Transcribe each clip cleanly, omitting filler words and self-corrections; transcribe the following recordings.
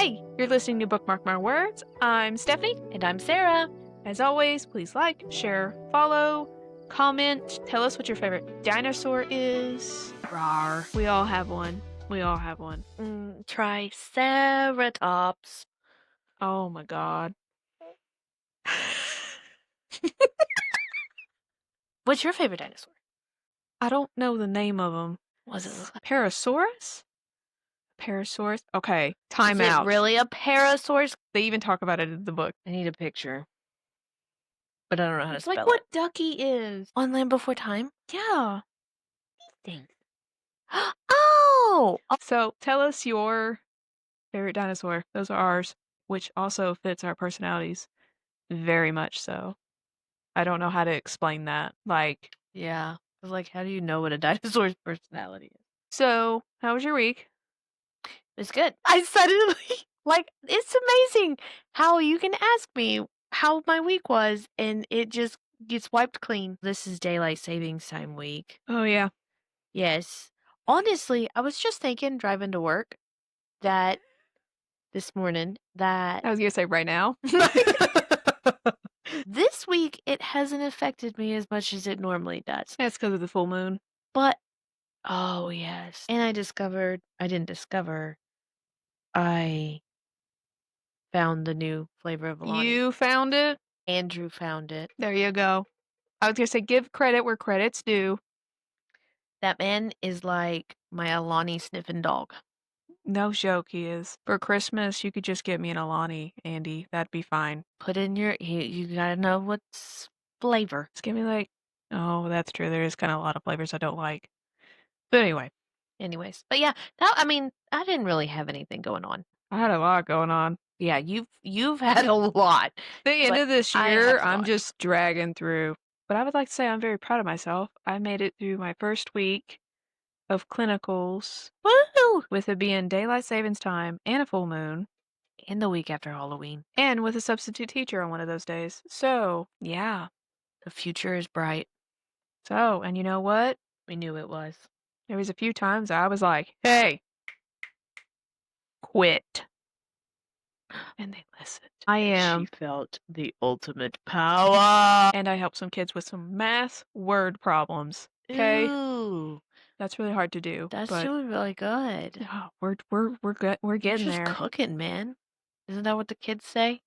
Hey, you're listening to Bookmark My Words. I'm Stephanie. And I'm Sarah. As always, please like, share, follow, comment, tell us what your favorite dinosaur is. Rawr. We all have one. We all have one. Triceratops. Oh my god. What's your favorite dinosaur? I don't know the name of them. Was it Parasaurus? Parasaurus? Okay, time Is out. it really a parasaurus? They even talk about it in the book. I need a picture. But I don't know how to It's spell like what it. Ducky is. On Land Before Time? Yeah. Things. Oh! So tell us your favorite dinosaur. Those are ours, which also fits our personalities very much so. I don't know how to explain that. Yeah. I was like, how do you know what a dinosaur's personality is? So, how was your week? It's good. I suddenly, it's amazing how you can ask me how my week was and it just gets wiped clean. This is daylight savings time week. Oh, yeah. Yes. Honestly, I was just thinking driving to work that this morning that I was going to say right now. this week it hasn't affected me as much as it normally does. That's because of the full moon. But, oh, yes. And I found the new flavor of Alani. You found it? Andrew found it. There you go. I was going to say give credit where credit's due. That man is like my Alani sniffing dog. No joke, he is. For Christmas, you could just get me an Alani, Andy. That'd be fine. Put in you gotta know what's flavor. Just give me oh, that's true. There is kind of a lot of flavors I don't like. But anyway. Anyways, but yeah, I didn't really have anything going on. I had a lot going on. Yeah, you've had a lot. The end of this year, I'm lot. just dragging through. But I would like to say I'm very proud of myself. I made it through my first week of clinicals. Woo! With it being daylight savings time and a full moon. And the week after Halloween. And with a substitute teacher on one of those days. So, yeah. The future is bright. So, and you know what? We knew it was. There was a few times I was like, hey, quit. And they listened. She felt the ultimate power. And I helped some kids with some math word problems. Okay? Ooh. That's really hard to do. That's doing really good. Oh, we're good. We're getting You're just there. cooking, man. Isn't that what the kids say?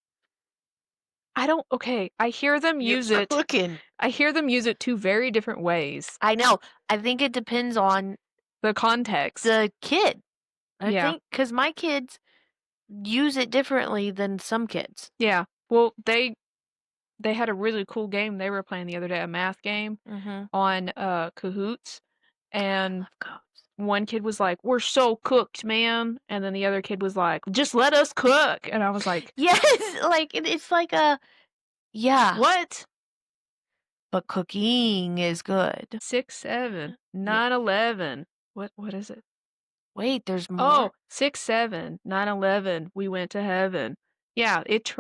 I hear them use it. Cooking. I hear them use it two very different ways. I know. I think it depends on the context. The kid. I Yeah. think because my kids use it differently than some kids. Yeah. Well, they had a really cool game they were playing the other day, a math game on Kahoots, and one kid was like, "We're so cooked, man," and then the other kid was like, "Just let us cook," and I was like, "Yes, it's like a yeah." What? But cooking is good. 6, 7, 9, 11. What is it? Wait, there's more. Oh, 6, 7, 9, 11. We went to heaven. Yeah, it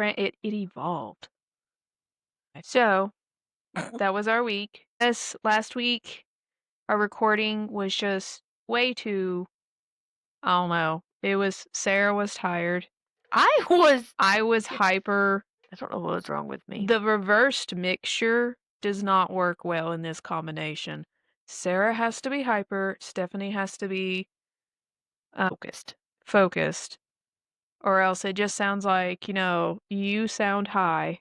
evolved. So that was our week. This last week, our recording was just way too. I don't know. Sarah was tired. I was hyper. I don't know what was wrong with me. The reversed mixture does not work well in this combination. Sarah has to be hyper. Stephanie has to be focused. Or else it just sounds like, you sound high.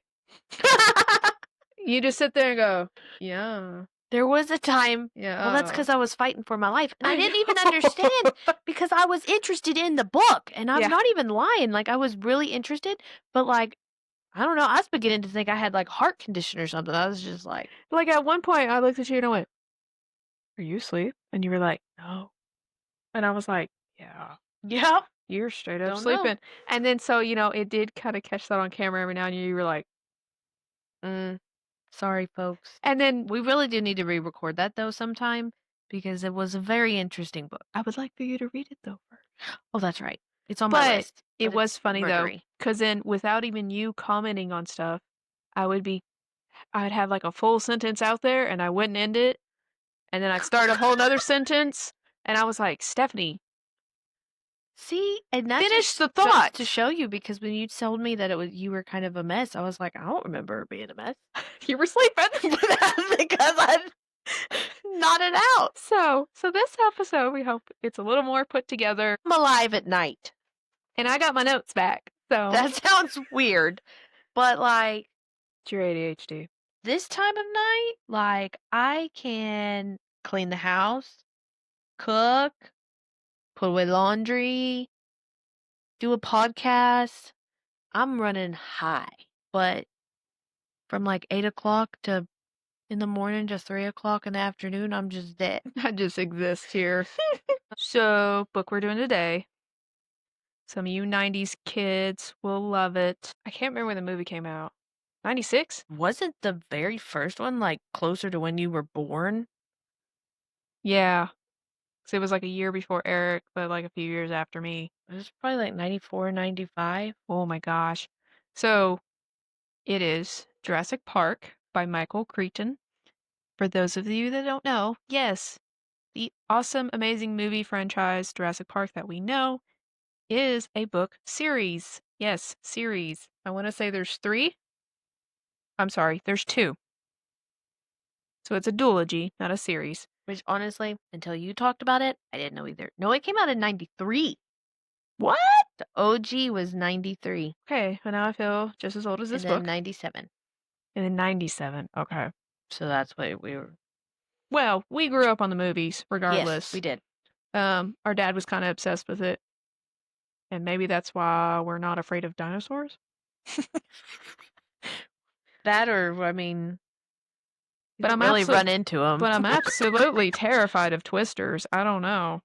You just sit there and go, yeah. There was a time. Yeah. Well, that's because I was fighting for my life. And I didn't even understand because I was interested in the book. And I'm not even lying. I was really interested. But, I don't know. I was beginning to think I had, heart condition or something. I was just like... at one point, I looked at you and I went, are you asleep? And you were like, no. And I was like, yeah. Yeah. You're straight up sleeping. And then, so, it did kind of catch that on camera every now and then. You were like, sorry, folks. And then we really do need to re-record that, though, sometime. Because it was a very interesting book. I would like for you to read it, though, first. Oh, that's right. It's on my list. It was funny, though. Because then, without even you commenting on stuff, I'd have, a full sentence out there, and I wouldn't end it. And then I'd start a whole nother sentence. And I was like, Stephanie, See, and that Finish just the goes thought. to show you because when you told me that you were kind of a mess, I was like, I don't remember being a mess. You were sleeping. But that's because I nodded out. So this episode, we hope it's a little more put together. I'm alive at night. And I got my notes back. So That sounds weird, but like it's your ADHD. this time of night, like I can clean the house, cook, put away laundry, do a podcast. I'm running high, but from like 8 o'clock to in the morning to 3 o'clock in the afternoon, I'm just dead. I just exist here. So, book we're doing today. Some of you 90s kids will love it. I can't remember when the movie came out. 96? Wasn't the very first one like closer to when you were born? Yeah. 'Cause it was like a year before Eric, but like a few years after me. It was probably like 94, 95. Oh my gosh. So, it is Jurassic Park by Michael Crichton. For those of you that don't know, yes, the awesome, amazing movie franchise Jurassic Park that we know is a book series. Yes, series. I want to say there's 3. I'm sorry, there's 2. So it's a duology, not a series. Which honestly, until you talked about it, I didn't know either. No, it came out in 93. What? The OG was 93. Okay, well now I feel just as old as And this then book. 97. And then 97. Okay. So that's what we were. Well, we grew up on the movies, Yes, regardless. we did. Our dad was kind of obsessed with it. And maybe that's why we're not afraid of dinosaurs. That or, I mean, you But don't I'm really run into them. But I'm absolutely terrified of twisters. I don't know.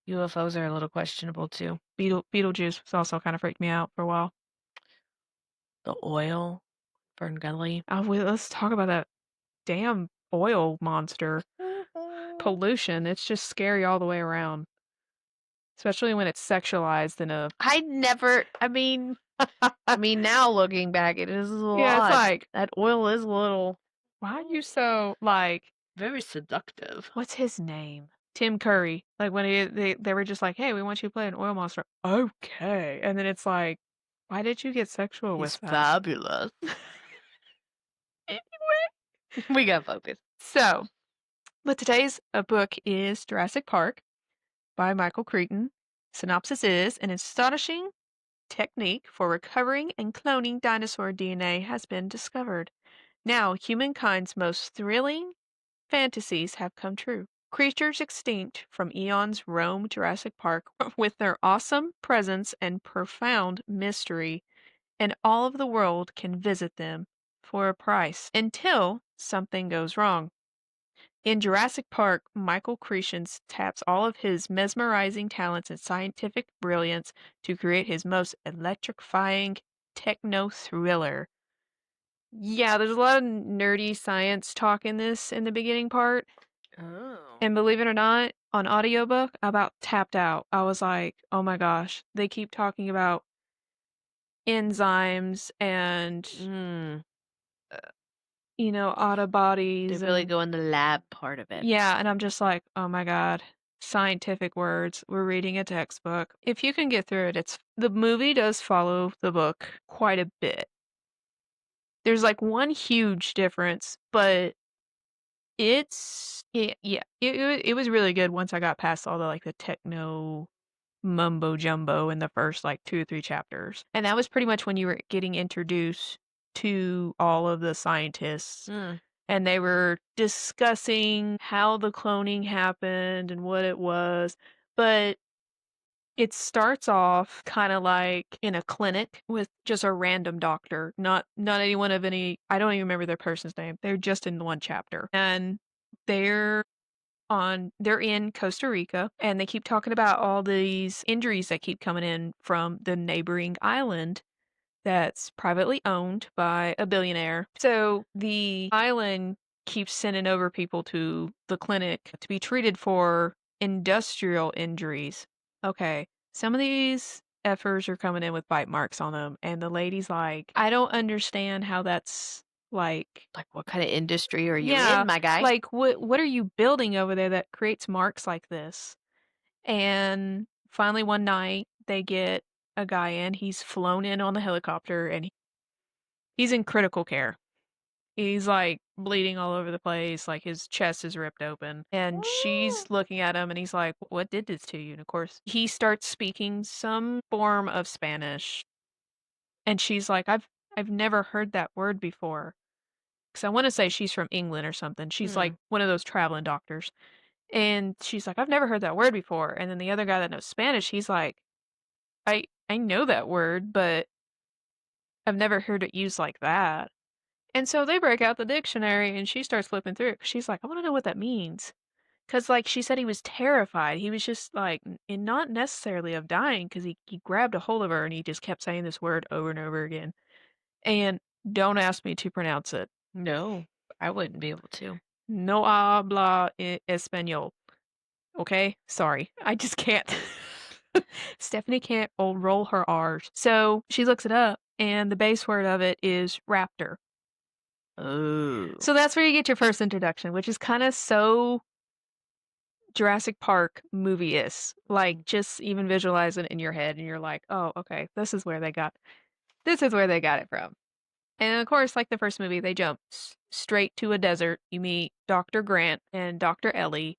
UFOs are a little questionable too. Beetlejuice was also kind of freaked me out for a while. The oil, Fern Gully. Oh, let's talk about that damn oil monster. Pollution. It's just scary all the way around. Especially when it's sexualized in a... I mean, now looking back, it is a lot. Yeah, it's like... That oil is a little... Why are you so, like... Very seductive. What's his name? Tim Curry. Like, when they were just like, hey, we want you to play an oil monster. Okay. And then it's like, why did you get sexual with that? Fabulous. Anyway. We got focused. So, but today's book is Jurassic Park by Michael Crichton. Synopsis is an astonishing technique for recovering and cloning dinosaur DNA has been discovered. Now, humankind's most thrilling fantasies have come true. Creatures extinct from eons roam Jurassic Park with their awesome presence and profound mystery, and all of the world can visit them for a price until something goes wrong. In Jurassic Park, Michael Crichton taps all of his mesmerizing talents and scientific brilliance to create his most electrifying techno thriller. Yeah, there's a lot of nerdy science talk in this in the beginning part. Oh. And believe it or not, on audiobook, I about tapped out. I was like, oh my gosh, they keep talking about enzymes and, autobodies. They really go in the lab part of it. Yeah, and I'm just like, oh my God, scientific words. We're reading a textbook. If you can get through it, the movie does follow the book quite a bit. There's like one huge difference, but it was really good once I got past all the techno mumbo jumbo in the first 2 or 3 chapters. And that was pretty much when you were getting introduced to all of the scientists. And they were discussing how the cloning happened and what it was. But it starts off kind of like in a clinic with just a random doctor, not anyone of any, I don't even remember their person's name. They're just in one chapter. And they're in Costa Rica, and they keep talking about all these injuries that keep coming in from the neighboring island that's privately owned by a billionaire. So the island keeps sending over people to the clinic to be treated for industrial injuries. Okay, some of these effers are coming in with bite marks on them, and the lady's like, I don't understand how that's like what kind of industry are you in, my guy? Like, what are you building over there that creates marks like this? And finally one night they get a guy in. He's flown in on the helicopter and he's in critical care. He's like bleeding all over the place, like his chest is ripped open. And Oh. she's looking at him and he's like, "What did this to you?" And of course, he starts speaking some form of Spanish. And she's like, I've never heard that word before. Because I want to say she's from England or something. She's like Hmm. one of those traveling doctors. And she's like, I've never heard that word before. And then the other guy that knows Spanish, he's like, I know that word, but I've never heard it used like that. And so they break out the dictionary and she starts flipping through it. She's like, I want to know what that means. Because, like, she said he was terrified. He was just, like, and not necessarily of dying, because he grabbed a hold of her and he just kept saying this word over and over again. And don't ask me to pronounce it. No, I wouldn't be able to. No habla español. Okay? Sorry. I just can't. Stephanie can't roll her R's. So she looks it up, and the base word of it is raptor. Oh. So that's where you get your first introduction, which is kind of so Jurassic Park movie-is. Like, just even visualize it in your head, and you're like, oh, okay, this is where they got it from. And of course, like the first movie, they jump straight to a desert. You meet Dr. Grant and Dr. Ellie.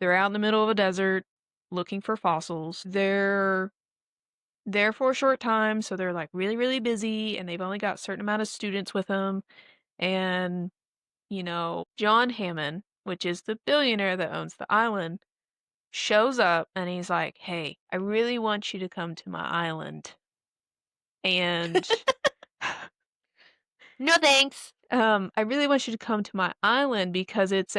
They're out in the middle of a desert looking for fossils. They're there for a short time, so they're like really, really busy, and they've only got a certain amount of students with them. And, John Hammond, which is the billionaire that owns the island, shows up and he's like, hey, I really want you to come to my island. And No thanks. I really want you to come to my island because it's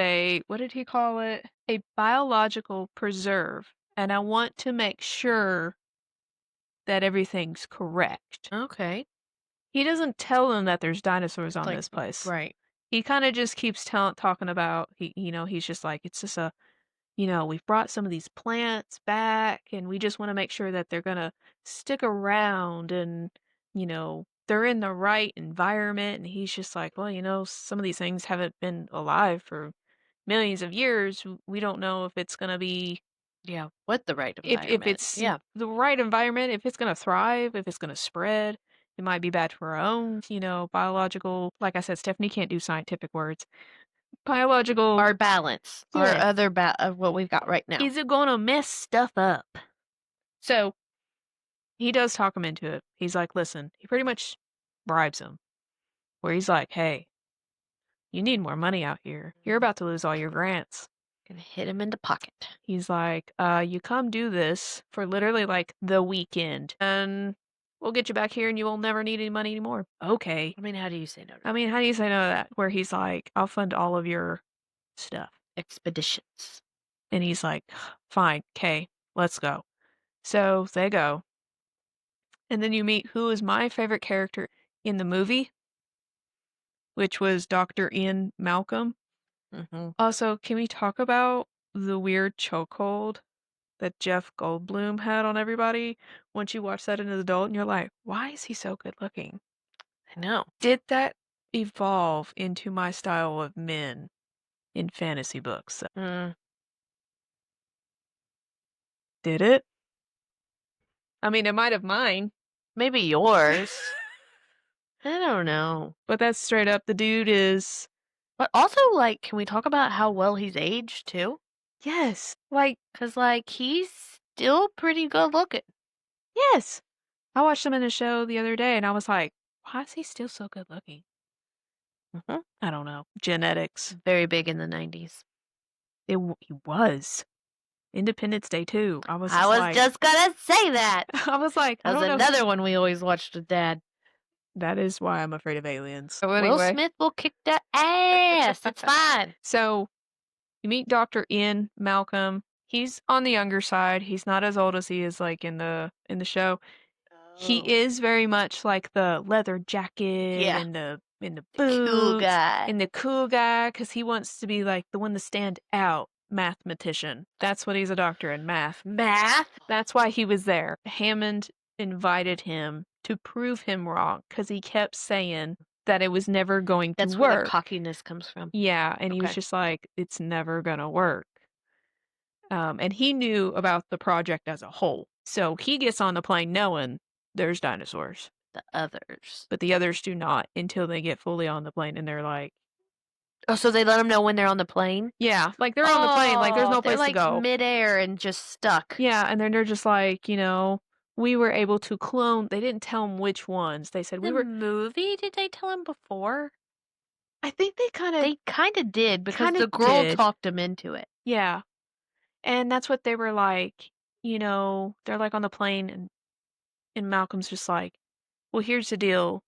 what did he call it? A biological preserve. And I want to make sure that everything's correct. Okay. He doesn't tell them that there's dinosaurs on Like, this place. right. He kind of just keeps talking about, he's just like, it's just we've brought some of these plants back and we just want to make sure that they're going to stick around and, they're in the right environment. And he's just like, well, some of these things haven't been alive for millions of years. We don't know if it's going to be, Yeah. What the right if environment? it's Yeah. the right environment, if it's going to thrive, if it's going to spread. It might be bad for our own, biological. Like I said, Stephanie can't do scientific words. Biological. Our balance. Our Yeah. other of what we've got right now. Is it going to mess stuff up? So he does talk him into it. He's like, listen, he pretty much bribes him. Where he's like, hey, you need more money out here. You're about to lose all your grants. Gonna hit him in the pocket. He's like, you come do this for literally like the weekend. And we'll get you back here and you will never need any money anymore. Okay. I mean, how do you say no to I mean, how do you say no to that? Where he's like, I'll fund all of your stuff. expeditions? And he's like, fine, okay, let's go. So they go. And then you meet who is my favorite character in the movie, which was Dr. Ian Malcolm. Mm-hmm. Also, can we talk about the weird chokehold that Jeff Goldblum had on everybody once you watch that as an adult and you're like, why is he so good looking? I know. Did that evolve into my style of men in fantasy books? Did it? I mean, it might have mine. Maybe yours. I don't know. But that's straight up the dude is. But also, like, can we talk about how well he's aged too? Yes. Like, Cause like he's still pretty good looking. yes. I watched him in a show the other day and I was like, why is he still so good looking? Mm-hmm. I don't know. Genetics. Very big in the 90s. He was. Independence Day too. I was just gonna say that. I was like, I That was don't know. another one we always watched with Dad. That is why I'm afraid of aliens. So Will Smith will kick that ass. It's fine. So you meet Dr. Ian Malcolm. He's on the younger side. He's not as old as he is like in the show. He is very much like the leather jacket Yeah. and the boots cool guy. and the cool guy because he wants to be like the one to stand out mathematician. That's what he's a doctor in math. Math? That's why he was there. Hammond invited him to prove him wrong because he kept saying that it was never going to That's work. where the cockiness comes from. Yeah, and he was Okay. just like, it's never gonna work. And he knew about the project as a whole. So he gets on the plane knowing there's dinosaurs, The others. but the others do not until they get fully on the plane and they're like, Oh, so they let them know when they're on the plane? yeah, like they're on the plane, like there's Oh, no they're place to like go. midair and just stuck. Yeah, and then they're just like, we were able to clone. They didn't tell them which ones. They said we The were. movie, did they tell him before? I think they They kinda did because kind of the girl did. talked him into it. Yeah, and that's what they were like. They're like on the plane, and Malcolm's just like, well, here's the deal.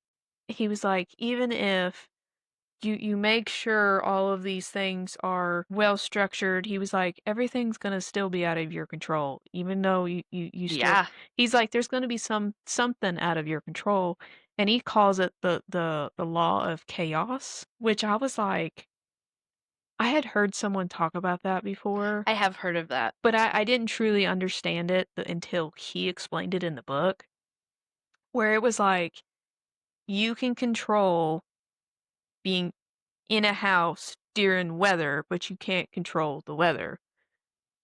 He was like, even if you make sure all of these things are well structured. He was like, everything's gonna still be out of your control, even though you still. Yeah. He's like, there's gonna be something out of your control, and he calls it the law of chaos, which I was like, I had heard someone talk about that before, I have heard of that. but I didn't truly understand it until he explained it in the book, where it was like you can control being in a house during weather, but you can't control the weather.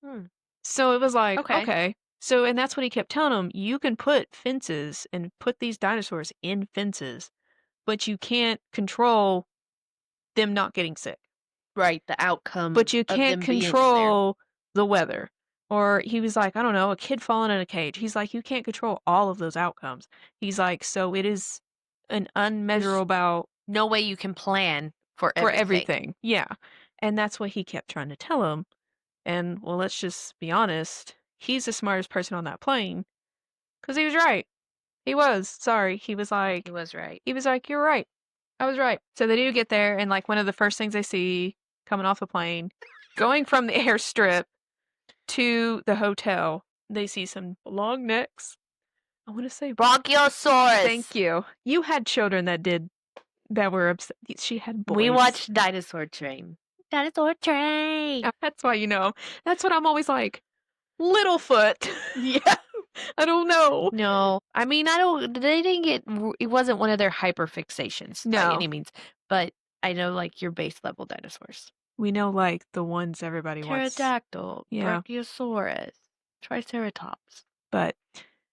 Hmm. So it was like, Okay. okay. So, and that's what he kept telling him. You can put fences and put these dinosaurs in fences, but you can't control them not getting sick. Right, the outcome But you of can't them being in there. control the weather. Or he was like, I don't know, a kid falling in a cage. He's like, you can't control all of those outcomes. He's like, so it is an There's unmeasurable no way you can plan for for everything. everything. Yeah. And that's what he kept trying to tell him. And well, let's just be honest. He's the smartest person on that plane because he was right. He was. Sorry. He was right. You're right. I was right. So they do get there, and like one of the first things they see coming off the plane, going from the airstrip to the hotel, they see some long necks. I want to say, thank Bronchiosaurus! you. You had children that were upset. She had We boys. watched Dinosaur Train. Dinosaur Train! That's why you know. That's what I'm always like. Littlefoot. Yeah. I don't know. No, I mean, I don't they didn't get it wasn't one of their hyperfixations by No. any means, but I know, like, your base level dinosaurs. We know like the ones everybody wants. Pterodactyl, Yeah. Brachiosaurus, Triceratops. But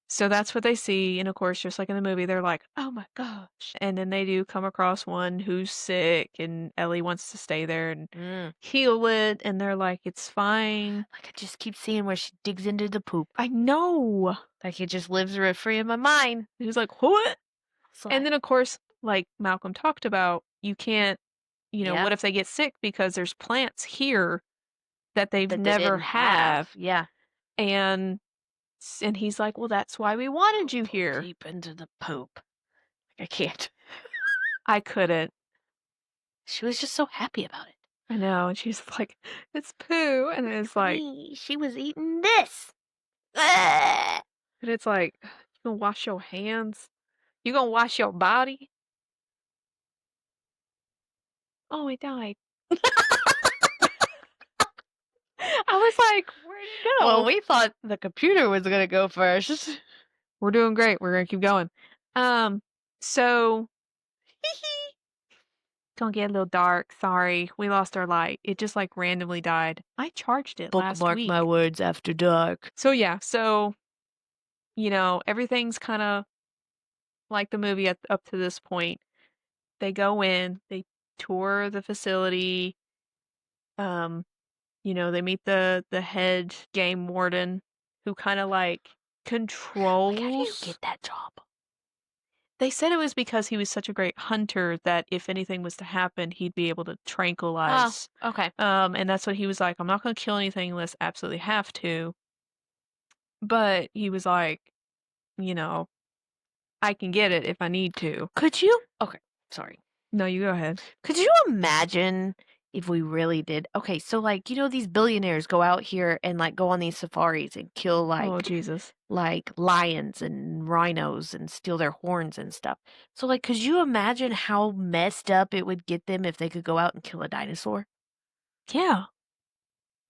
so that's what they see. And of course, just like in the movie, they're like, oh my gosh. And then they do come across one who's sick, and Ellie wants to stay there and Mm. heal it. And they're like, it's fine. Like, I just keep seeing where she digs into the poop. I know. Like, it just lives rent free in my mind. And he's like, what? It's And like, then, of course, like Malcolm talked about, you can't, yeah, what if they get sick because there's plants here that they've that they never didn't have. Yeah. And he's like, well, that's why we wanted you Pull here. deep into the poop. Like, I can't. I couldn't. She was just so happy about it. I know. And she's like, it's poo. And it's like, She was eating this. Ah! and it's like, you gonna wash your hands? You gonna wash your body? Oh, he died. I was like, where'd he go? Well, we thought the computer was gonna go first. We're doing great. We're gonna keep going. So gonna get a little dark. Sorry, we lost our light. It just like randomly died. I charged it last Bookmark week. my words after dark. So yeah, everything's kind of like the movie up to this point. They go in, they tour the facility. They meet the head game warden who kind of like Like, how do you controls. get that job? They said it was because he was such a great hunter that if anything was to happen, he'd be able to tranquilize. Oh, okay. And that's what he was like. I'm not going to kill anything unless I absolutely have to. But he was like, you know, I can get it if I need to. Could you? Okay, sorry. No, you go ahead. Could you imagine if we really did? Okay, so like, these billionaires go out here and like go on these safaris and kill Oh, Jesus. like lions and rhinos and steal their horns and stuff. So like, could you imagine how messed up it would get them if they could go out and kill a dinosaur? Yeah.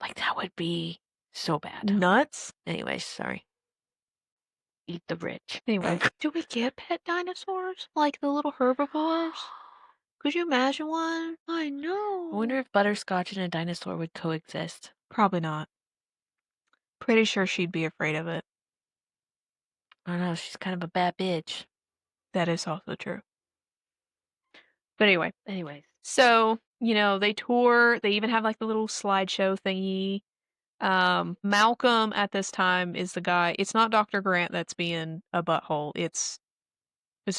Like, that would be so bad. Nuts. Anyways, sorry. Eat the rich. Anyway, do we get pet dinosaurs? Like the little herbivores? Could you imagine one? I know. I wonder if butterscotch and a dinosaur would coexist. Probably not. Pretty sure she'd be afraid of it. I don't know, she's kind of a bad bitch. That is also true. But anyway. Anyways. So, they tour. They even have like the little slideshow thingy. Malcolm at this time is the guy. It's not Dr. Grant that's being a butthole. It's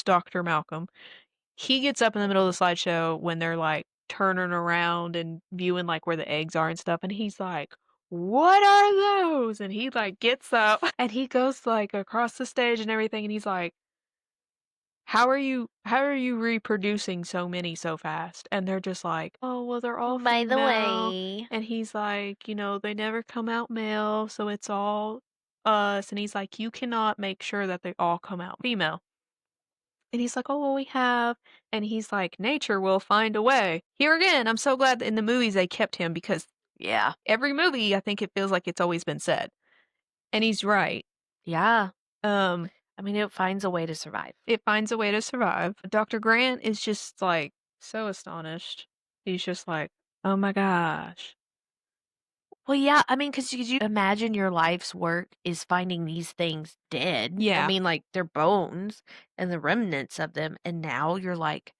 Dr. Malcolm. He gets up in the middle of the slideshow when they're like turning around and viewing like where the eggs are and stuff, and he's like, "What are those?" And he like gets up and he goes like across the stage and everything, and he's like, how are you reproducing so many so fast? And they're just like, "Oh, well, they're all By the female." way. And he's like, "They never come out male, so it's all us." And he's like, "You cannot make sure that they all come out female." And he's like, "Oh, well, we have." And he's like, "Nature will find a way." Here again, I'm so glad that in the movies they kept him because Yeah. every movie, I think it feels like it's always been said. And he's right. Yeah. Um, I mean, it finds a way to survive. It finds a way to survive. Dr. Grant is just like so astonished. He's just like, "Oh my gosh." Well, yeah, I mean, because you imagine your life's work is finding these things dead. I Yeah. mean, like, they're bones and the remnants of them, and now you're, like,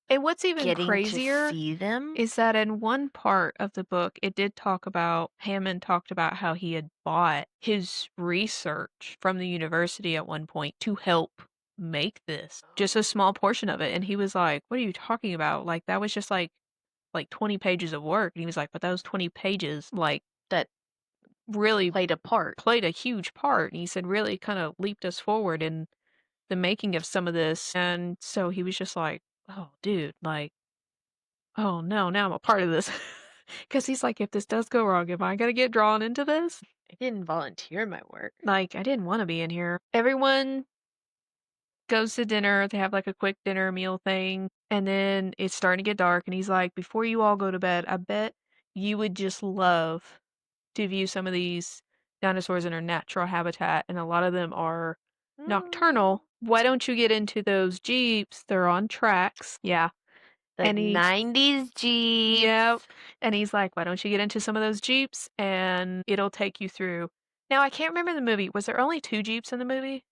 And what's even getting to crazier see them. is that in one part of the book, it did talk about Hammond talked about how he had bought his research from the university at one point to help make this, just a small portion of it. And he was like, "What are you talking about? Like, that was just like 20 pages of work." And he was like, "But those 20 pages, like, That really played a part. played a huge part." And he said, "Really kind of leaped us forward in the making of some of this." And so he was just like, "Oh, dude, like, oh no, now I'm a part of this." Because he's like, "If this does go wrong, am I going to get drawn into this?" I didn't volunteer my work. Like, I didn't want to be in here. Everyone goes to dinner. They have like a quick dinner meal thing. And then it's starting to get dark. And he's like, "Before you all go to bed, I bet you would just love to view some of these dinosaurs in their natural habitat. And a lot of them are nocturnal. Why don't you get into those Jeeps? They're on tracks." Yeah. The And 90s Jeeps. Yep. And he's like, "Why don't you get into some of those Jeeps and it'll take you through." Now, I can't remember the movie. Was there only 2 Jeeps in the movie?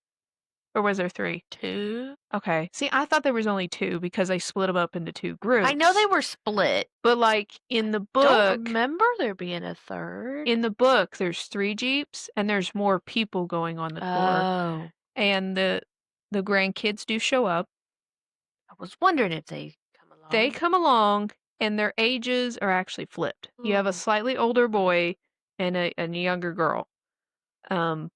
Or was there 3? 2? Okay. See, I thought there was only 2 because they split them up into 2 groups. I know they were split. But like in the Don't book, remember there being a 3rd. in the book, there's 3 Jeeps and there's more people going on the tour. Oh. And the grandkids do show up. I was wondering if they come along. They come along and their ages are actually flipped. You have a Ooh. slightly older boy and a younger girl. Um,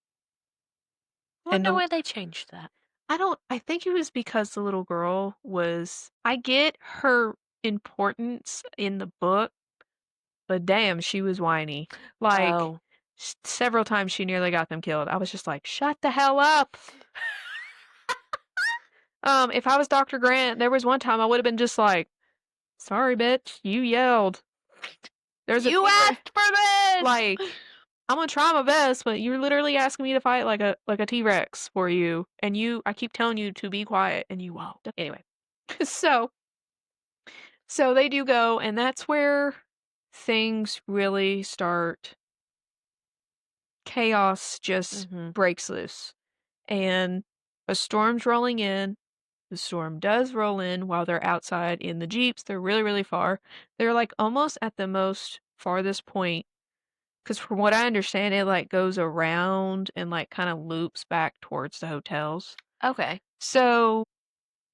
and Wonder why they changed that. I think it was because the little girl was, I get her importance in the book, but damn, she was whiny. Like, Oh. several times she nearly got them killed. I was just like, "Shut the hell up." If I was Dr. Grant, there was one time I would have been just like, "Sorry, bitch, you yelled. There's a You asked for this! like, I'm gonna try my best, but you're literally asking me to fight like a T-Rex for you, and I keep telling you to be quiet, and you won't." Anyway, so they do go, and that's where things really start. Chaos just breaks loose, and a storm's rolling in. The storm does roll in while they're outside in the Jeeps. They're really, really far. They're like almost at the most farthest point. Because from what I understand, it like goes around and like kind of loops back towards the hotels. Okay. So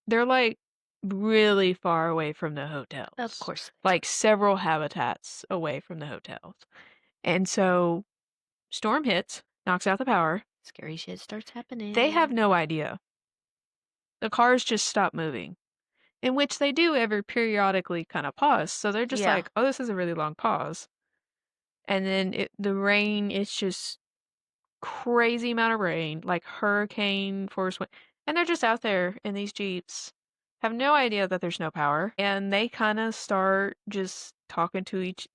they're like really far away from the hotels. Of course. Like several habitats away from the hotels. And so storm hits, knocks out the power. Scary shit starts happening. They have no idea. The cars just stop moving. In which they do ever periodically kind of pause. So they're just like, "Oh, this is a really long pause." And then the rain, it's just crazy amount of rain, like hurricane force wind. And they're just out there in these Jeeps, have no idea that there's no power. And they kind of start just talking to each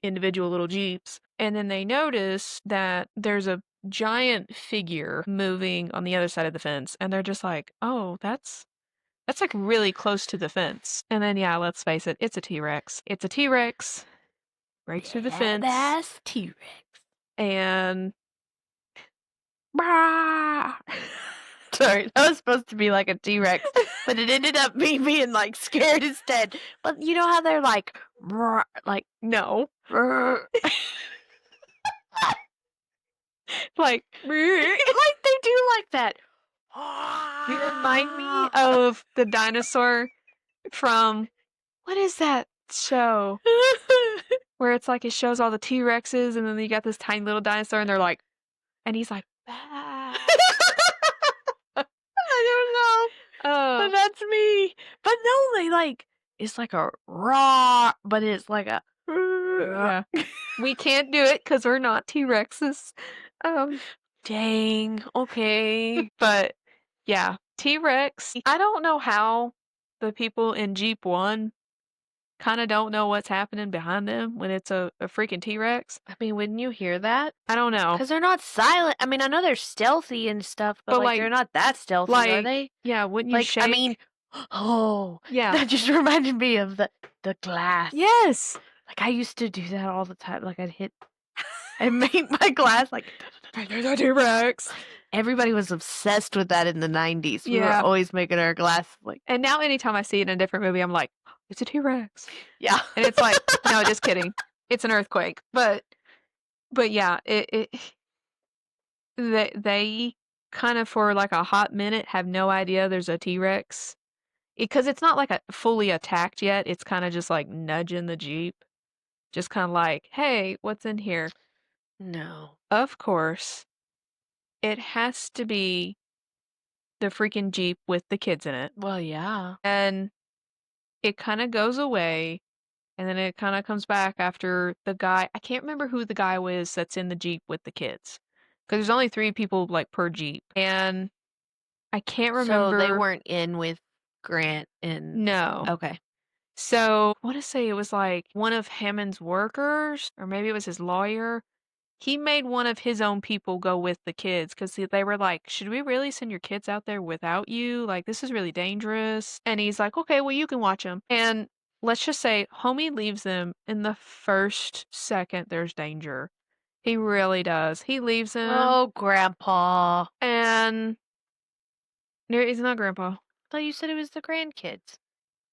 individual little Jeeps. And then they notice that there's a giant figure moving on the other side of the fence. And they're just like, "Oh, that's like really close to the fence." And then, yeah, let's face it, it's a T-Rex. It's a T-Rex. Breaks through the fence. That's T-Rex. and bah! Sorry, that was supposed to be like a T-Rex, but it ended up me being like scared instead. But you know how they're like, like No. like they do like that. You remind me of the dinosaur from, what is that show? Where it's like it shows all the T-Rexes and then you got this tiny little dinosaur and they're like, and he's like, bah. I don't know. But that's me. But no, they like, it's like a raw, but it's like a. Yeah. We can't do it because we're not T-Rexes. Dang. Okay. But yeah, T-Rex. I don't know how the people in Jeep 1 kind of don't know what's happening behind them when it's a freaking T-Rex. I mean, wouldn't you hear that? I don't know. Because they're not silent. I mean, I know they're stealthy and stuff, but like they're not that stealthy, are they? Yeah, wouldn't you Like, shake? I mean, oh, yeah. that just reminded me of the glass. Yes. Like, I used to do that all the time. Like, I'd make my glass like, there's a T-Rex. Everybody was obsessed with that in the 90s. We were Yeah. always making our glass like. And now anytime I see it in a different movie, I'm like, it's a T-Rex. Yeah. And it's like, no, just kidding. It's an earthquake. But yeah, they kind of for like a hot minute have no idea there's a T-Rex. Because it's not like a fully attacked yet. It's kind of just like nudging the Jeep. Just kind of like, hey, what's in here? No. Of course, it has to be the freaking Jeep with the kids in it. Well, yeah. And it kind of goes away. And then it kind of comes back after the guy. I can't remember who the guy was that's in the Jeep with the kids. Because there's only 3 people like per Jeep. And I can't remember. So they weren't in with Grant and. No. Okay. So I want to say it was like one of Hammond's workers, or maybe it was his lawyer. He made one of his own people go with the kids because they were like, should we really send your kids out there without you? Like, this is really dangerous. And he's like, okay, well, you can watch them. And let's just say homie leaves them in the first second there's danger. He really does. He leaves them. Oh, Grandpa. And he's not Grandpa. I thought you said it was the grandkids.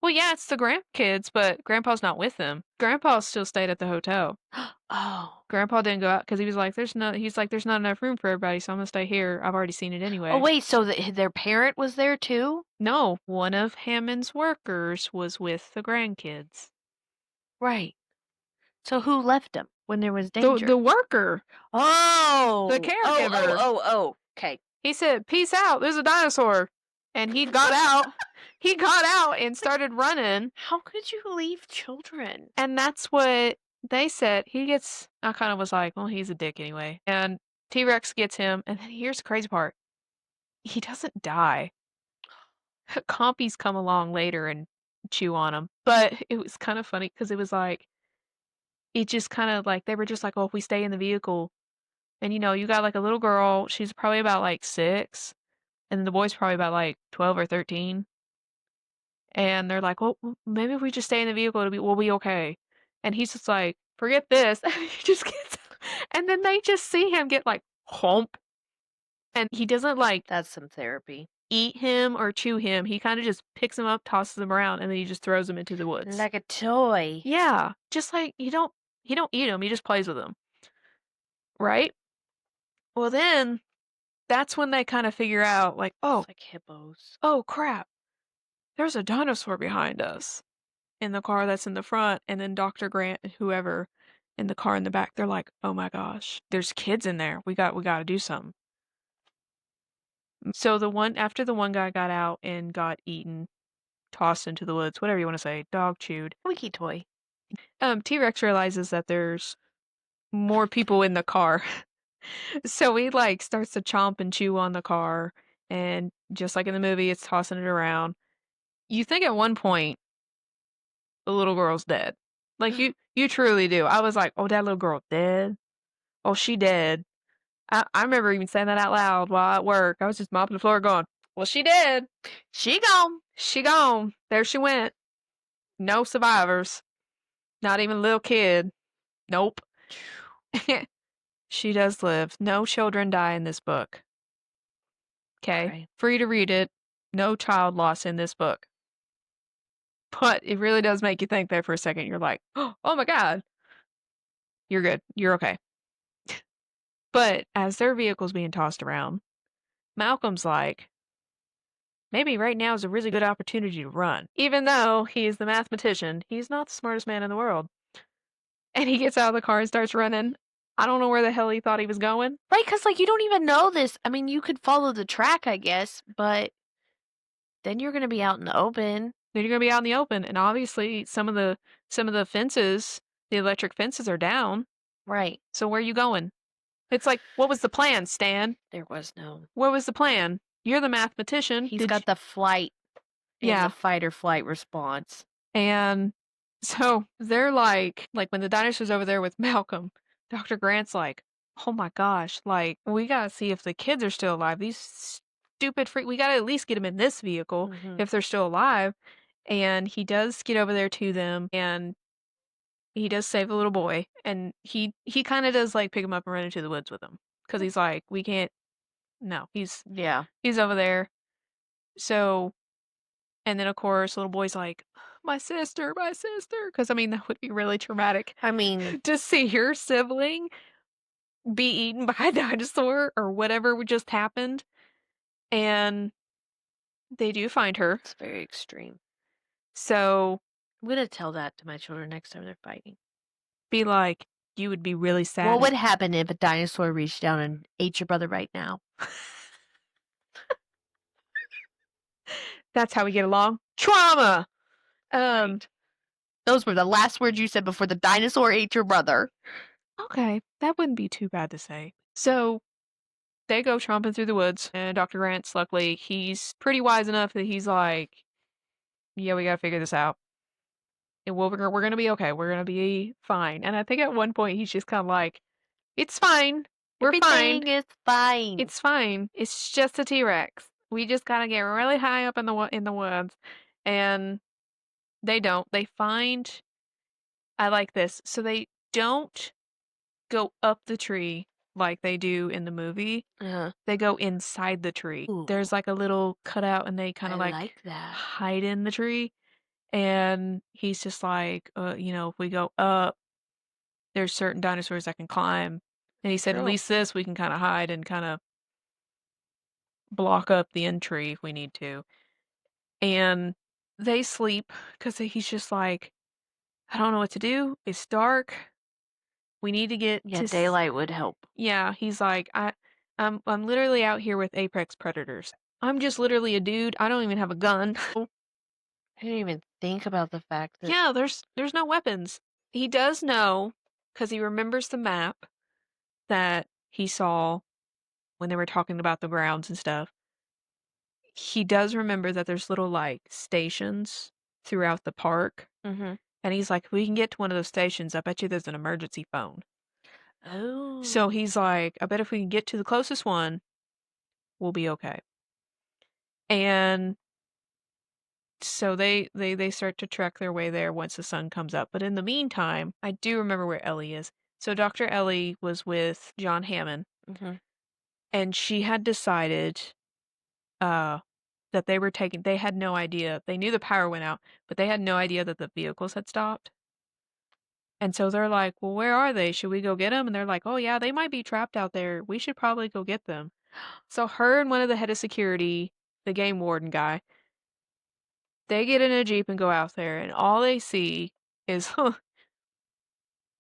Well, yeah, it's the grandkids, but Grandpa's not with them. Grandpa still stayed at the hotel. Oh. Grandpa didn't go out because he was like, there's not enough room for everybody, so I'm gonna stay here. I've already seen it anyway. Oh, wait, so their parent was there too? No, one of Hammond's workers was with the grandkids. Right. So who left him when there was danger? The worker. Oh. The caregiver. Oh. Okay. He said, peace out, there's a dinosaur. And he got out. He got out and started running. How could you leave children? And that's what they said. I kind of was like, well, he's a dick anyway. And T-Rex gets him. And then here's the crazy part. He doesn't die. Compies come along later and chew on him. But it was kind of funny because it was like, it just kind of like, they were just like, oh, if we stay in the vehicle. And you got like a little girl. She's probably about like 6. And the boy's probably about like 12 or 13. And they're like, well, maybe if we just stay in the vehicle, we'll be okay. And he's just like, forget this. And he just gets, and then they just see him get like hump. And he doesn't like, that's some therapy, eat him or chew him. He kind of just picks him up, tosses him around, and then he just throws him into the woods. like a toy. Yeah. Just like, he don't eat him. He just plays with him. Right? Well, then that's when they kind of figure out like, oh, it's like hippos. Oh, crap. There's a dinosaur behind us in the car that's in the front, and then Dr. Grant and whoever in the car in the back, they're like, oh my gosh, there's kids in there. We got to do something. So after the one guy got out and got eaten, tossed into the woods, whatever you want to say, dog chewed. Wiki toy. T-Rex realizes that there's more people in the car. So he like starts to chomp and chew on the car, and just like in the movie, it's tossing it around. You think at one point the little girl's dead. Like you truly do. I was like, oh, that little girl dead? Oh, she dead. I remember even saying that out loud while at work. I was just mopping the floor going, well, she dead. She gone. She gone. There she went. No survivors. Not even a little kid. Nope. She does live. No children die in this book. Okay? Okay. Free to read it. No child loss in this book. But it really does make you think there for a second. You're like, oh my God. You're good. You're okay. But as their vehicle's being tossed around, Malcolm's like, maybe right now is a really good opportunity to run. Even though he's the mathematician, he's not the smartest man in the world. And he gets out of the car and starts running. I don't know where the hell he thought he was going. Right, because, like, you don't even know this. I mean, you could follow the track, I guess, but then you're gonna be out in the open. Then you're gonna be out in the open, and obviously some of the fences, the electric fences are down. Right. So where are you going? It's like, what was the plan, Stan? There was no. What was the plan? You're the mathematician. He's got the flight and the Yeah. fight or flight response. And so they're like when the dinosaur's over there with Malcolm, Dr. Grant's like, oh my gosh, like we gotta see if the kids are still alive. These stupid freak, we gotta at least get them in this vehicle Mhm. if they're still alive. And he does get over there to them, and he does save the little boy, and he kind of does like pick him up and run into the woods with him because he's like, we can't. No, Yeah. he's over there. So, and then of course, little boy's like, my sister, because I mean that would be really traumatic I mean, to see your sibling be eaten by a dinosaur or whatever just happened. And they do find her. it's very extreme. So I'm gonna tell that to my children next time they're fighting. be like, you would be really sad. What would happen if a dinosaur reached down and ate your brother right now? That's how we get along. Trauma. Right. Those were the last words you said before the dinosaur ate your brother. Okay, that wouldn't be too bad to say. So they go tromping through the woods, and Dr. Grant's luckily, he's pretty wise enough that he's like, yeah, we gotta figure this out. And we're gonna be okay. We're gonna be fine. And I think at one point he's just kind of like, it's fine. We're fine. Everything is fine. It's fine. It's just a T-Rex. We just gotta get really high up in the woods. And they don't. They find, I like this. So they don't go up the tree like they do in the movie. Uh-huh. They go inside the tree. Ooh, There's like a little cutout, and they kind I of like that. hide in the tree. And he's just like, if we go up, there's certain dinosaurs that can climb. And he said, at True. least this we can kind of hide and kind of block up the entry if we need to. And they sleep because he's just like, I don't know what to do. It's dark. We need to get Yeah, to daylight would help. Yeah, he's like, I'm literally out here with apex predators. I'm just literally a dude. I don't even have a gun. I didn't even think about the fact that Yeah, there's no weapons. He does know because he remembers the map that he saw when they were talking about the grounds and stuff. He does remember that there's little like stations throughout the park. Mhm. And he's like, if we can get to one of those stations, I bet you there's an emergency phone. Oh. So he's like, I bet if we can get to the closest one, we'll be okay. And so they start to trek their way there once the sun comes up. But in the meantime, I do remember where Ellie is. So Dr. Ellie was with John Hammond, Mhm. and she had decided that they had no idea. They knew the power went out, but they had no idea that the vehicles had stopped. And so they're like, well, where are they? Should we go get them? And they're like, oh, yeah, they might be trapped out there. We should probably go get them. So her and one of the head of security, the game warden guy, they get in a Jeep and go out there, and all they see is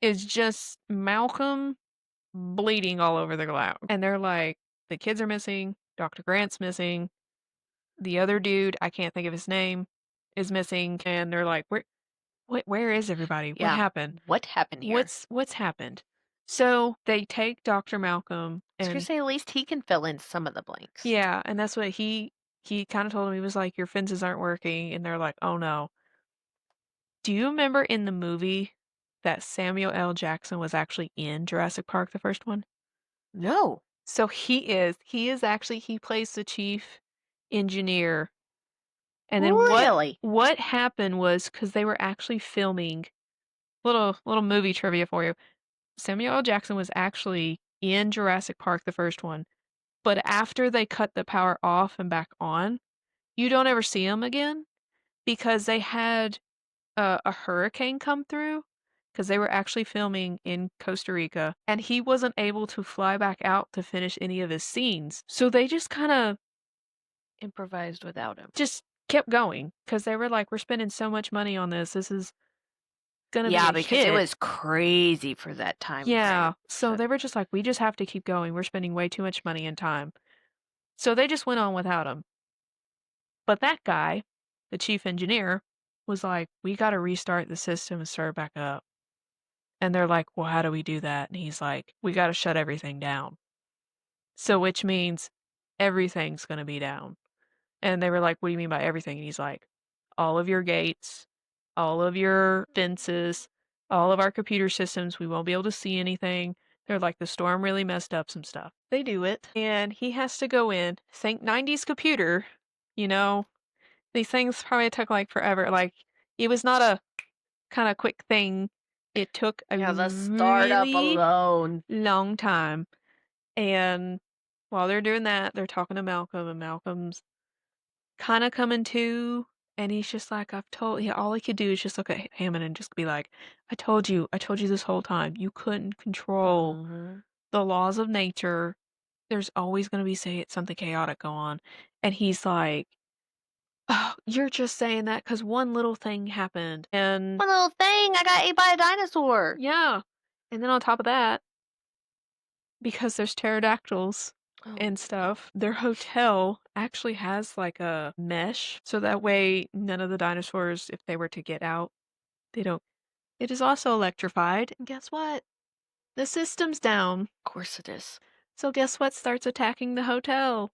is just Malcolm bleeding all over the ground. And they're like, the kids are missing, Dr. Grant's missing, the other dude, I can't think of his name, is missing, and they're like, where is everybody? What Yeah. happened? What happened here? What's happened? So they take Dr. Malcolm, I was gonna and say at least he can fill in some of the blanks. yeah, and that's what he kind of told him. He was like, your fences aren't working, and they're like, oh no. Do you remember in the movie that Samuel L. Jackson was actually in Jurassic Park, the first one? No. So he plays the chief engineer. And then Really? what happened was because they were actually filming, little movie trivia for you. Samuel L. Jackson was actually in Jurassic Park, the first one. But after they cut the power off and back on, you don't ever see them again because they had a hurricane come through because they were actually filming in Costa Rica and he wasn't able to fly back out to finish any of his scenes. So they just kind of Improvised without him. just kept going because they were like, we're spending so much money on this. This is gonna be Yeah, a because it hit. was crazy for that time Yeah. frame. So they were just like, we just have to keep going. We're spending way too much money and time. So they just went on without him. But that guy, the chief engineer, was like, we got to restart the system and start back up. And they're like, well, how do we do that? And he's like, we got to shut everything down. So, which means everything's going to be down. And they were like, what do you mean by everything? And he's like, all of your gates, all of your fences, all of our computer systems, we won't be able to see anything. They're like, the storm really messed up some stuff. They do it. And he has to go in, think 90s computer, you know, these things probably took like forever. Like, it was not a kind of quick thing. It took a Yeah, the startup really alone. long time. And while they're doing that, they're talking to Malcolm, and Malcolm's kind of coming to, and he's just like, I've told you, all he could do is just look at Hammond and just be like, I told you this whole time, you couldn't control the laws of nature. There's always going to be something chaotic go on. And he's like, oh, you're just saying that because one little thing happened. And One little thing, I got ate by a dinosaur. yeah. And then on top of that, because there's pterodactyls and stuff, their hotel actually has like a mesh. So that way, none of the dinosaurs, if they were to get out, they don't. It is also electrified. And guess what? The system's down. Of course it is. So guess what starts attacking the hotel?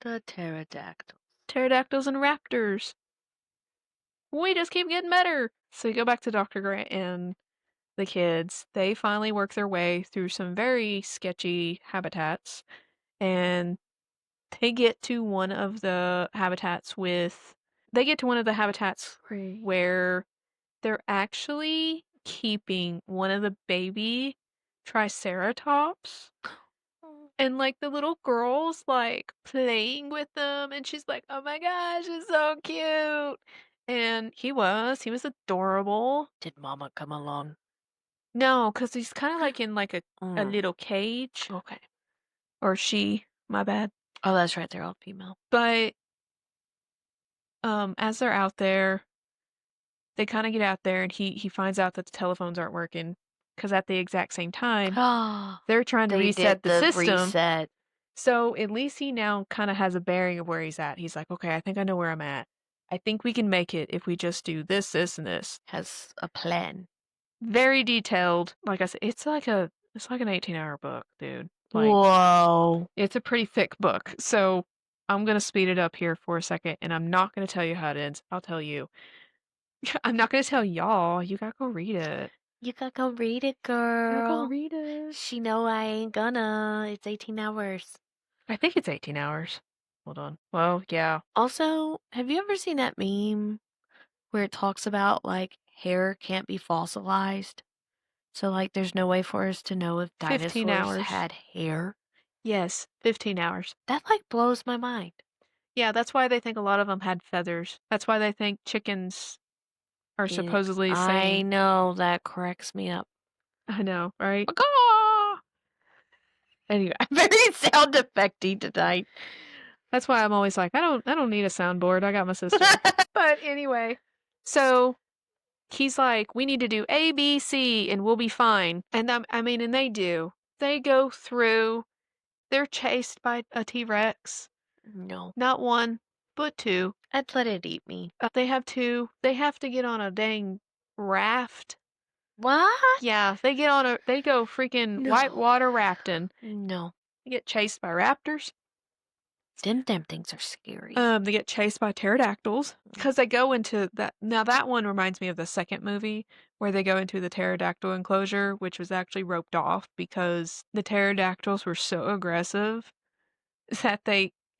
The pterodactyl. Pterodactyls and raptors. We just keep getting better. So you go back to Dr. Grant and the kids. They finally work their way through some very sketchy habitats and they get to one of the habitats where they're actually keeping one of the baby triceratops. And like the little girl's like playing with them and she's like, "Oh my gosh, it's so cute." And he was adorable. Did Mama come along? No, because he's kind of like in like a little cage. Okay. Or she, my bad. Oh, that's right. They're all female. But as they're out there, they kind of get out there and he finds out that the telephones aren't working because at the exact same time, they're trying to They reset did the system. reset. So at least he now kind of has a bearing of where he's at. He's like, okay, I think I know where I'm at. I think we can make it if we just do this, this, and this. Has a plan. Very detailed. Like I said, it's like an 18-hour book, dude. Like, Whoa. it's a pretty thick book. So I'm gonna speed it up here for a second, and I'm not gonna tell you how it ends. I'll tell you. I'm not gonna tell y'all. You gotta go read it. You gotta go read it, girl. You gotta go read it. She know I ain't gonna. It's 18 hours. I think it's 18 hours. Hold on. Well, yeah. Also, have you ever seen that meme where it talks about like hair can't be fossilized? So like there's no way for us to know if 15 dinosaurs hours. had hair? Yes, 15 hours. That like blows my mind. Yeah, that's why they think a lot of them had feathers. That's why they think chickens are supposedly I saying. know, that cracks me up. I know, right? Anyway, I'm very sound effecty tonight. That's why I'm always like, I don't need a soundboard. I got my sister. But anyway, so he's like, we need to do A, B, C, and we'll be fine. And and they do. They go through. They're chased by a T-Rex. No. Not one, but two. I'd let it eat me. They have two. They have to get on a dang raft. What? Yeah, they go freaking whitewater rafting. No. They get chased by raptors. Them things are scary. They get chased by pterodactyls because they go into that. Now that one reminds me of the second movie where they go into the pterodactyl enclosure, which was actually roped off because the pterodactyls were so aggressive that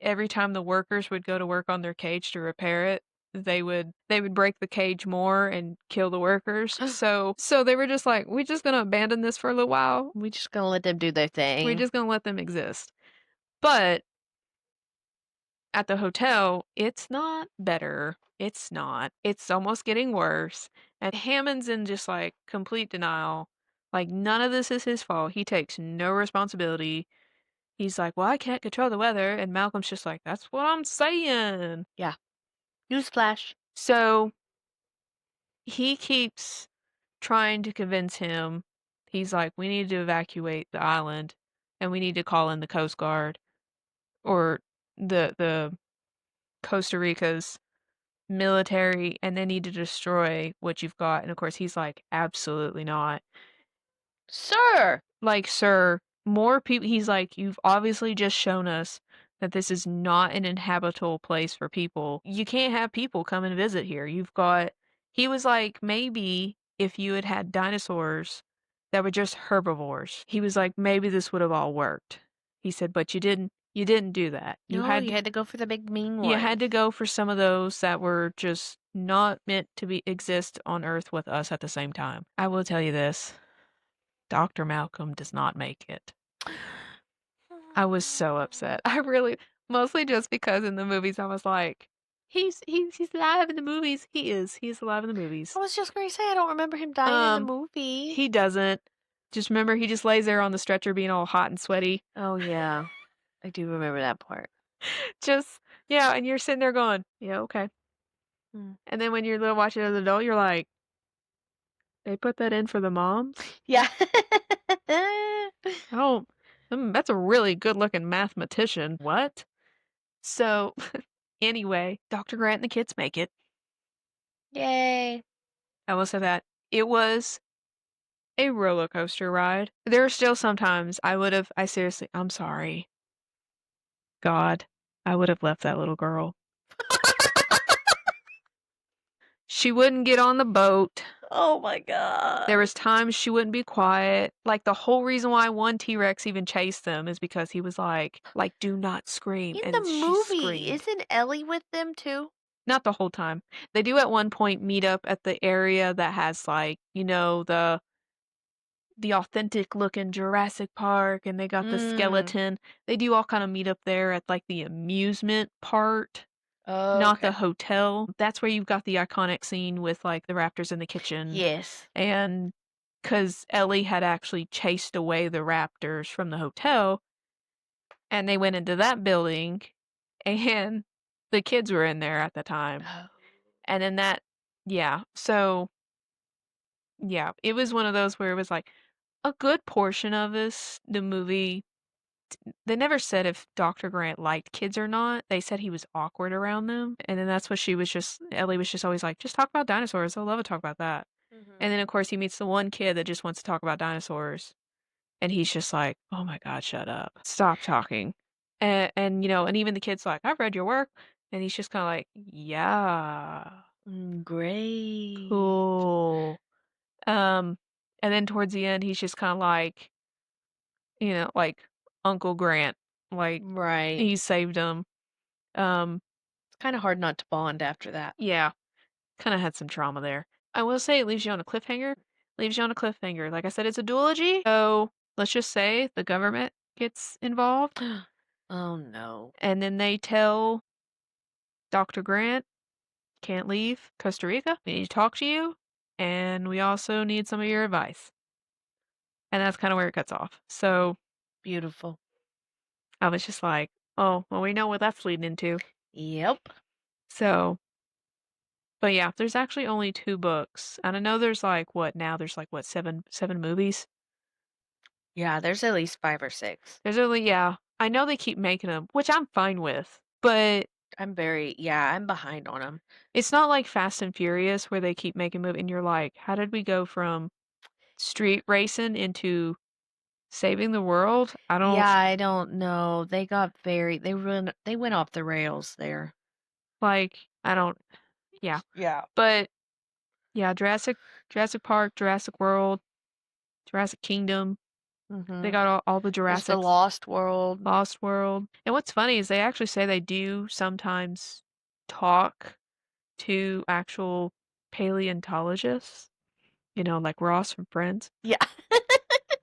every time the workers would go to work on their cage to repair it, they would break the cage more and kill the workers. So they were just like, "We're just gonna abandon this for a little while. We just gonna let them do their We're thing. just gonna let them exist." But at the hotel, it's not better. It's not. It's almost getting worse. And Hammond's in just like complete denial. Like none of this is his fault. He takes no responsibility. He's like, "Well, I can't control the weather." And Malcolm's just like, "That's what I'm saying." Yeah. Newsflash. So he keeps trying to convince him. He's like, "We need to evacuate the island and we need to call in the Coast Guard or the Costa Rica's military and they need to destroy what you've got." And of course, he's like, "Absolutely not." Sir! Like, "Sir, more people," he's like, "You've obviously just shown us that this is not an inhabitable place for people. You can't have people come and visit here. You've got," he was like, "Maybe if you had had dinosaurs that were just herbivores," he was like, "maybe this would have all worked." He said, "But you didn't do that. No, you had to go for the big mean You had ones. to go for some of those that were just not meant to be exist on Earth with us at the same time." I will tell you this, Dr. Malcolm does not make it. I was so upset. I really, mostly just because in the movies I was like, he's alive in the movies. He is. He's alive in the movies. I was just gonna say, I don't remember him dying in the movie. He doesn't. Just remember he just lays there on the stretcher being all hot and sweaty. Oh, yeah. I do remember that part. Just yeah, and you're sitting there going, "Yeah, okay." Mm. And then when you're watching it as an adult, you're like, "They put that in for the moms?" Yeah. Oh, that's a really good-looking mathematician. What? So, anyway, Dr. Grant and the kids make it. Yay. I will say that. It was a roller coaster ride. There are still sometimes I seriously, I'm sorry. God, I would have left that little girl. She wouldn't get on the boat. Oh my There god. was times she wouldn't be quiet. Like the whole reason why one T-Rex even chased them is because he was like, "Do not scream." In the And she movie, screamed. isn't Ellie with them too? Not the whole time. They do at one point meet up at the area that has like, the authentic looking Jurassic Park and they got the Mm. skeleton. They do all kind of meet up there at like the amusement part, not the Okay. hotel. That's where you've got the iconic scene with like the raptors in the kitchen. Yes. And because Ellie had actually chased away the raptors from the hotel and they went into that building and the kids were in there at the time. Oh. And then yeah. So, yeah, it was one of those where it was like a good portion of the movie, they never said if Dr. Grant liked kids or not. They said he was awkward around them. And then that's what Ellie was just always like, "Just talk about dinosaurs. I'll love to talk about that." Mhm. And then, of course, he meets the one kid that just wants to talk about dinosaurs. And he's just like, "Oh my God, shut up. Stop talking." And even the kid's like, "I've read your work." And he's just kind of like, "Yeah, Great. cool." Um, and then towards the end, he's just kind of like Uncle Grant, like Right. he saved him. Um, It's kinda hard not to bond after that. yeah, kind of had some trauma there. I will say it leaves you on a cliffhanger. Leaves you on a cliffhanger. Like I said, it's a duology, so let's just say the government gets involved, Oh, no. and then they tell Dr. Grant, "Can't leave Costa Rica. We need to talk to you, and we also need some of your advice." And that's kind of where it cuts off. So Beautiful. I was just like, "Oh, well, we know what that's leading into." Yep. So, but yeah, there's actually only 2 books, and I know there's like what now? There's like what, 7 movies? Yeah, there's at least 5 or 6. There's only yeah. I know they keep making them, which I'm fine with, but I'm behind on them. it's not like Fast and Furious where they keep making movie and you're like, "How did we go from street racing into saving the world?" I don't Yeah, I don't know. They went off the rails there. I don't yeah. Yeah. But yeah, Jurassic Park, Jurassic World, Jurassic Kingdom, they Mhm. got all the There's the Jurassics. Lost World. Lost World. And what's funny is they actually say they do sometimes talk 2 actual paleontologists, like Ross from Friends. Yeah.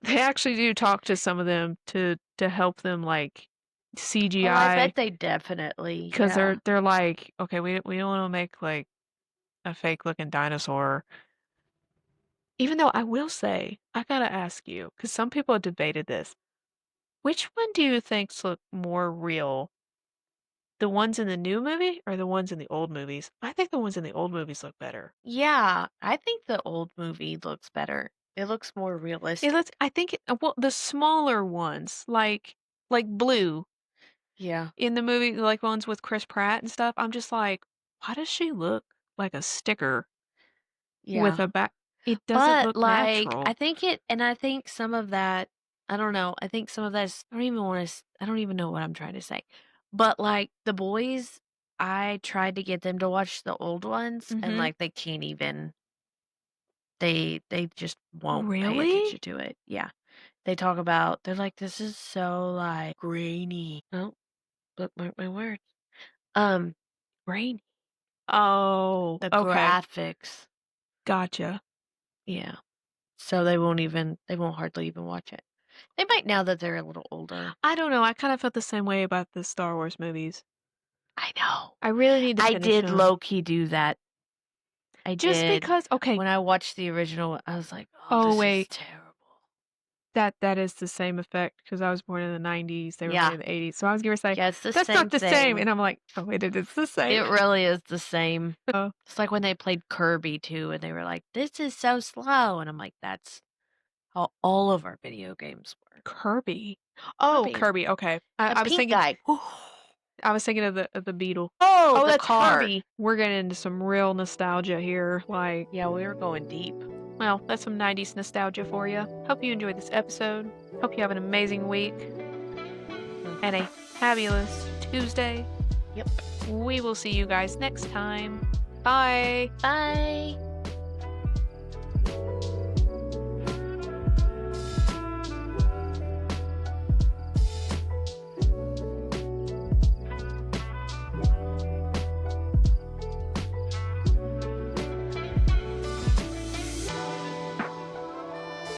They actually do talk to some of them to help them, like, Oh, I CGI bet they definitely, because yeah. they're like, "Okay, we don't wanna make, like, a fake looking dinosaur." Even though I will say, I gotta ask you, because some people have debated this. Which one do you think's look more real? The ones in the new movie or the ones in the old movies? I think the ones in the old movies look better. Yeah, I think the old movie looks better. It looks more It realistic. looks I think well, the smaller ones, like Blue Yeah, in the movie, like ones with Chris Pratt and stuff, I'm just like, why does she look like a sticker with yeah. a back? It doesn't But, look like, natural. I think some of that I don't know, I think some of that's I don't even know what I'm trying to say. But, like, the boys, I tried to get them to watch the old ones, and, Mhm. like, they can't even they just won't pay Really? attention to it. Yeah. They're like, "This is so, like, grainy." Oh, bookmark my words. Um, Rainy. Oh, the okay. graphics. Gotcha. Yeah. So they won't hardly even watch it. They might now that they're a little older. I don't know, I kind of felt the same way about the Star Wars movies. I know. I really need to I finish did them. low key do that. I Just did. because okay. When I watched the original, I was like, "Oh, Oh, this is wait. terrible." That is the same effect because I was born in the '90s, they were made Yeah. in the '80s, so I was gonna say, Yeah, it's the "That's not same the same," thing. and I'm like, "Oh, wait, it is the It same." really is the same. Oh, It's like when they played Kirby too, and they were like, "This is so slow," and I'm like, "That's how all of our video games were." Kirby. Oh, Kirby, Kirby, okay. the pink guy. I was thinking of the beetle. Oh, Oh, the that's car. Herbie. We're getting into some real nostalgia here, like, Yeah, we were going deep. well, that's some '90s nostalgia for you. Hope you enjoyed this episode. Hope you have an amazing week and a fabulous Tuesday. Yep. We will see you guys next time. Bye. Bye.